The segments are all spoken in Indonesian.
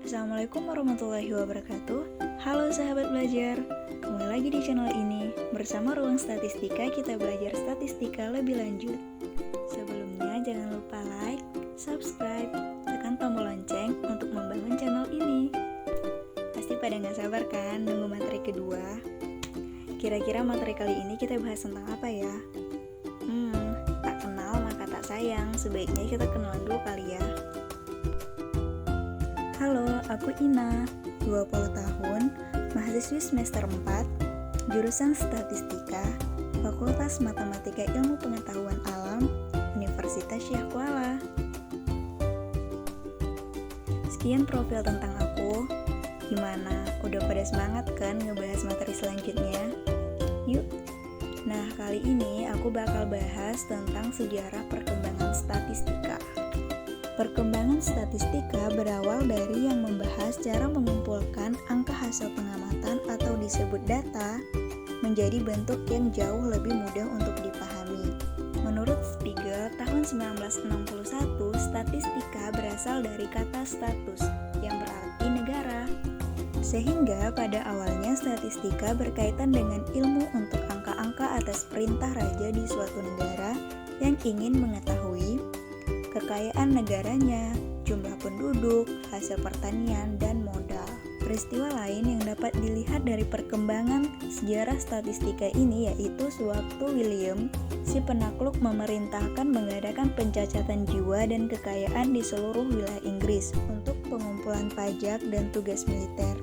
Assalamualaikum warahmatullahi wabarakatuh. Halo sahabat belajar, kembali lagi di channel ini. Bersama Ruang Statistika, kita belajar statistika lebih lanjut. Sebelumnya jangan lupa like, subscribe, tekan tombol lonceng untuk membangun channel ini. Pasti pada gak sabar kan nunggu materi kedua? Kira-kira materi kali ini kita bahas tentang apa ya? Tak kenal maka tak sayang. Sebaiknya kita kenalan dulu kali ya. Halo, aku Ina, 20 tahun, mahasiswi semester 4, jurusan Statistika, Fakultas Matematika Ilmu Pengetahuan Alam, Universitas Syekh Kuala. Sekian profil tentang aku. Gimana? Udah pada semangat kan ngebahas materi selanjutnya? Yuk! Nah, kali ini aku bakal bahas tentang sejarah perkembangan statistika. Perkembangan statistika berawal dari yang membahas cara mengumpulkan angka hasil pengamatan atau disebut data menjadi bentuk yang jauh lebih mudah untuk dipahami. Menurut Spiegel, tahun 1961, statistika berasal dari kata status yang berarti negara. Sehingga pada awalnya statistika berkaitan dengan ilmu untuk angka-angka atas perintah raja di suatu negara yang ingin mengetahui kekayaan negaranya, jumlah penduduk, hasil pertanian, dan modal. Peristiwa lain yang dapat dilihat dari perkembangan sejarah statistika ini yaitu sewaktu William, si penakluk, memerintahkan mengadakan pencacatan jiwa dan kekayaan di seluruh wilayah Inggris untuk pengumpulan pajak dan tugas militer.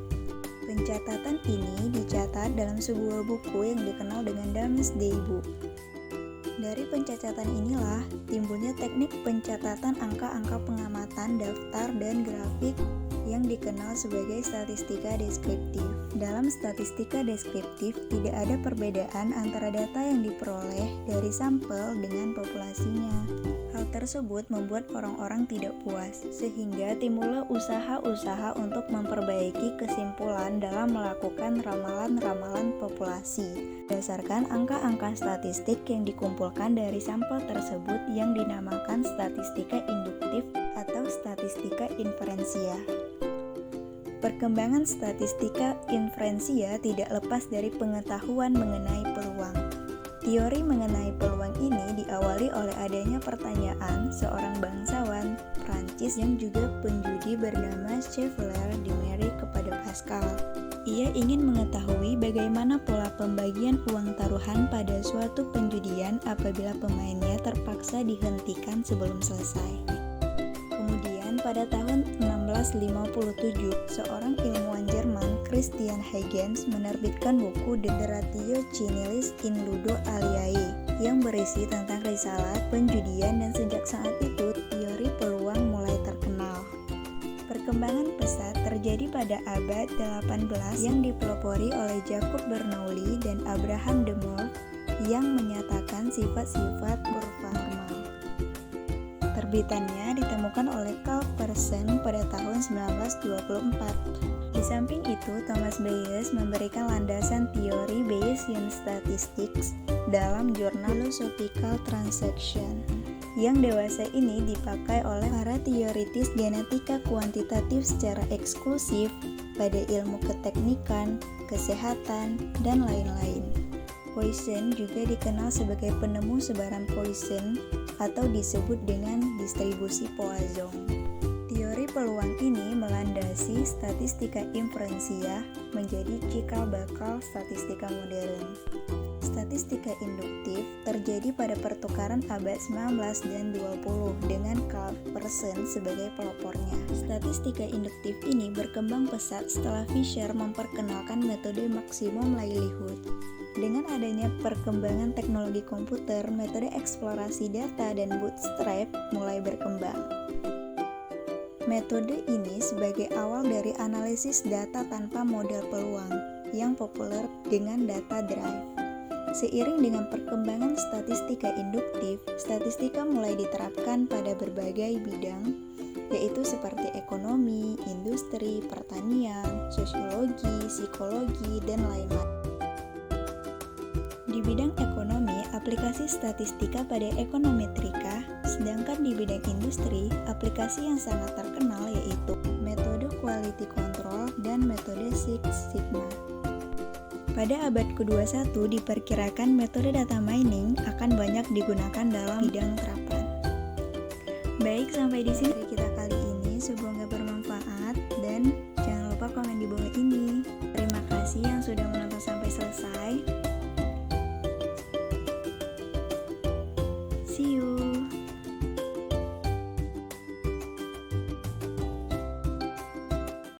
Pencatatan ini dicatat dalam sebuah buku yang dikenal dengan Domesday Book. Dari pencatatan inilah timbulnya teknik pencatatan angka-angka pengamatan, daftar, dan grafik yang dikenal sebagai statistika deskriptif. Dalam statistika deskriptif tidak ada perbedaan antara data yang diperoleh dari sampel dengan populasinya. Hal tersebut membuat orang-orang tidak puas, sehingga timbullah usaha-usaha untuk memperbaiki kesimpulan dalam melakukan ramalan-ramalan populasi berdasarkan angka-angka statistik yang dikumpulkan dari sampel tersebut yang dinamakan statistika induktif atau statistika inferensia. Perkembangan statistika inferensia tidak lepas dari pengetahuan mengenai peluang. Teori mengenai peluang ini diawali oleh adanya pertanyaan seorang bangsawan Prancis yang juga penjudi bernama Chevalier de Marie kepada Pascal. Ia ingin mengetahui bagaimana pola pembagian uang taruhan pada suatu penjudian apabila pemainnya terpaksa dihentikan sebelum selesai. Kemudian pada tahun 1657, seorang ilmuwan Jerman, Christian Huygens, menerbitkan buku De Ratio Cinilis in Ludo Aliae yang berisi tentang risalah penjudian, dan sejak saat itu teori peluang mulai terkenal. Perkembangan pesat terjadi pada abad 18 yang dipelopori oleh Jacob Bernoulli dan Abraham de Moor yang menyatakan sifat-sifat performa. Terbitannya ditemukan oleh Carl Pearson pada tahun 1924. Di samping itu, Thomas Bayes memberikan landasan teori Bayesian Statistics dalam jurnal Philosophical Transaction. Yang dewasa ini dipakai oleh para teoritis genetika kuantitatif secara eksklusif pada ilmu keteknikan, kesehatan, dan lain-lain. Poisson juga dikenal sebagai penemu sebaran Poisson atau disebut dengan distribusi Poisson. Teori peluang ini melandasi statistika inferensia menjadi cikal bakal statistika modern. Statistika induktif terjadi pada pertukaran abad 19 dan 20 dengan Carl Pearson sebagai pelopornya. Statistika induktif ini berkembang pesat setelah Fisher memperkenalkan metode maksimum likelihood. Dengan adanya perkembangan teknologi komputer, metode eksplorasi data dan bootstrap mulai berkembang. Metode ini sebagai awal dari analisis data tanpa model peluang yang populer dengan data drive. Seiring dengan perkembangan statistika induktif, statistika mulai diterapkan pada berbagai bidang, yaitu seperti ekonomi, industri, pertanian, sosiologi, psikologi, dan lain-lain. Di bidang ekonomi, aplikasi statistika pada ekonometrika, sedangkan di bidang industri, aplikasi yang sangat terkenal yaitu metode quality control, dan metode Six Sigma. Pada abad ke-21 diperkirakan metode data mining akan banyak digunakan dalam bidang terapan. Baik, sampai di sini kita kali ini. Semoga bermanfaat dan